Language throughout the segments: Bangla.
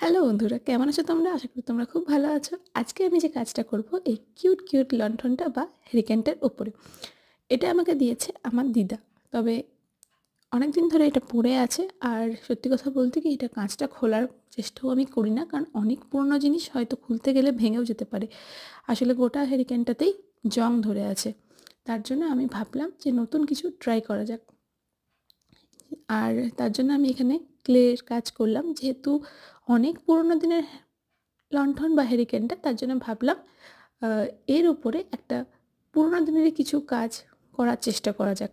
হ্যালো বন্ধুরা, কেমন আছো তোমরা? আশা করি তোমরা খুব ভালো আছো। আজকে আমি যে কাজটা করব এই কিউট লণ্ঠনটা বা হেরিকেনটার উপরে। এটা আমাকে দিয়েছে আমার দিদা। তবে অনেকদিন ধরে এটা পড়ে আছে আর সত্যি কথা বলতে কি এটা কাঁচটা খোলার চেষ্টাও আমি করি না। কারণ অনেক পুরনো জিনিস হয়তো খুলতে গেলে ভেঙেও যেতে পারে। আসলে গোটা হেরিকেনটাতেই জং ধরে আছে। তার জন্য আমি ভাবলাম যে নতুন কিছু ট্রাই করা যাক। আর তার জন্য আমি এখানে ক্লের কাজ করলাম। যেহেতু অনেক পুরনো দিনের লণ্ঠন বা হেরিকেনটা, তার জন্য ভাবলাম আ এর উপরে একটা পুরোনো দিনেরই কিছু কাজ করার চেষ্টা করা যাক।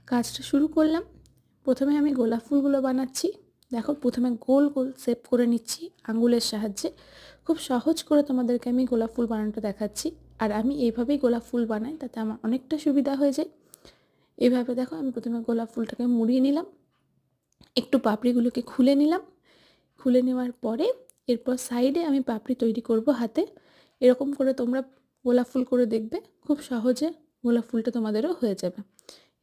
কাজটা শুরু করলাম। ১ম এ আমি গোলাপ ফুলগুলো বানাচ্ছি। দেখো ১ম এ গোল শেপ করে নিচ্ছি আঙুলের সাহায্যে। খুব সহজ করে তোমাদেরকে আমি গোলাপ ফুল বানানোটা দেখাচ্ছি। আর আমি এইভাবেই গোলাপ ফুল বানাই, তাতে আমার অনেকটা সুবিধা হয়ে যায়। এভাবে দেখো আমি ১ম এ গোলাপ ফুলটাকে মুড়িয়ে নিলাম। একটু পাপড়িগুলোকে খুলে নিলাম। খুলে নেওয়ার পরে এরপর সাইডে আমি পাপড়ি তৈরি করব হাতে। এরকম করে তোমরা গোলাপ ফুল করে দেখবে, খুব সহজে গোলাপ ফুলটা তোমাদেরও হয়ে যাবে।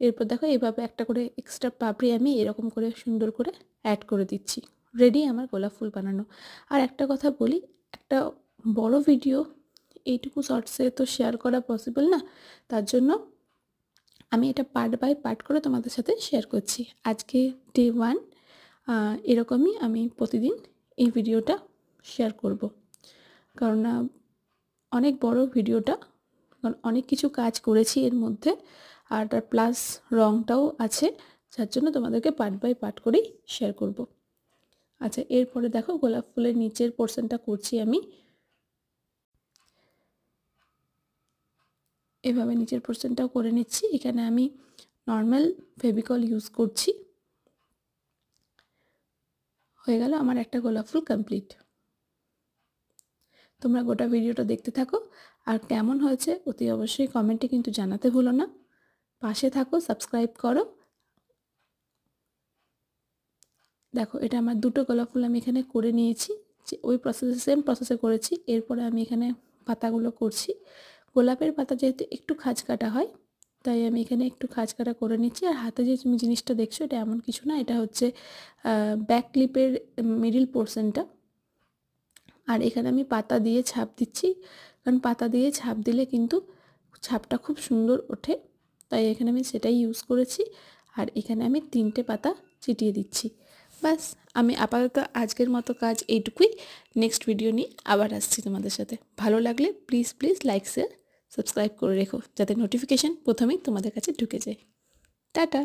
এরপর দেখো এভাবে একটা করে এক্সট্রা পাপড়ি আমি এরকম করে সুন্দর করে অ্যাড করে দিচ্ছি। রেডি আমার গোলাপ ফুল বানানো। আর একটা কথা বলি, একটা বড় ভিডিও এইটুকু শর্টসে তো শেয়ার করা পসিবল না। তার জন্য আমি এটা পার্ট বাই পার্ট করে তোমাদের সাথে শেয়ার করছি। আজকে ডে 1 এরকমই আমি প্রতিদিন এই ভিডিওটা শেয়ার করব। কারণ অনেক বড় ভিডিওটা, কারণ অনেক কিছু কাজ করেছি এর মধ্যে। আর তার প্লাস রংটাও আছে, যার জন্য তোমাদেরকে পার্ট বাই পার্ট করেই শেয়ার করব। আচ্ছা, এরপরে দেখো গোলাপ ফুলের নিচের পোর্শনটা করছি আমি। এভাবে নিচের পোর্শনটাও করে নিচ্ছি। এখানে আমি নর্মাল ফেভিকল ইউজ করছি। হয়ে গেল আমার একটা গোলাপ ফুল কমপ্লিট। তোমরা গোটা ভিডিওটা দেখতে থাকো। আর কেমন হয়েছে অতি অবশ্যই কমেন্টে কিন্তু জানাতে ভুলো না। পাশে থাকো, সাবস্ক্রাইব করো। দেখো এটা আমার দুটো গোলাপ ফুল আমি এখানে করে নিয়েছি। যে ওই প্রসেসে সেম প্রসেসে করেছি। এরপরে আমি এখানে পাতাগুলো করছি। গোলাপের পাতা যেহেতু একটু খাঁজ কাটা হয়, তাই আমি এখানে একটু খাঁজ কাটা করে নিচ্ছি। আর হাতে যে তুমি জিনিসটা দেখছো এটা এমন কিছু না, এটা হচ্ছে ব্যাক ক্লিপের মিডল পোর্শনটা। আর এখানে আমি পাতা দিয়ে ছাপ দিচ্ছি, কারণ পাতা দিয়ে ছাপ দিলে কিন্তু ছাপটা খুব সুন্দর ওঠে। তাই এখানে আমি সেটাই ইউজ করেছি। আর এখানে আমি 3টে পাতা ছিটিয়ে দিচ্ছি। ব্যাস, আমি আপাতত আজকের মতো কাজ এইটুকুই। নেক্সট ভিডিও নিয়ে আবার আসছি তোমাদের সাথে। ভালো লাগলে প্লিজ লাইক, শেয়ার, সাবস্ক্রাইব করে রেখো, যাতে নোটিফিকেশান প্রথমেই তোমাদের কাছে ঢুকে যায়। টাটা।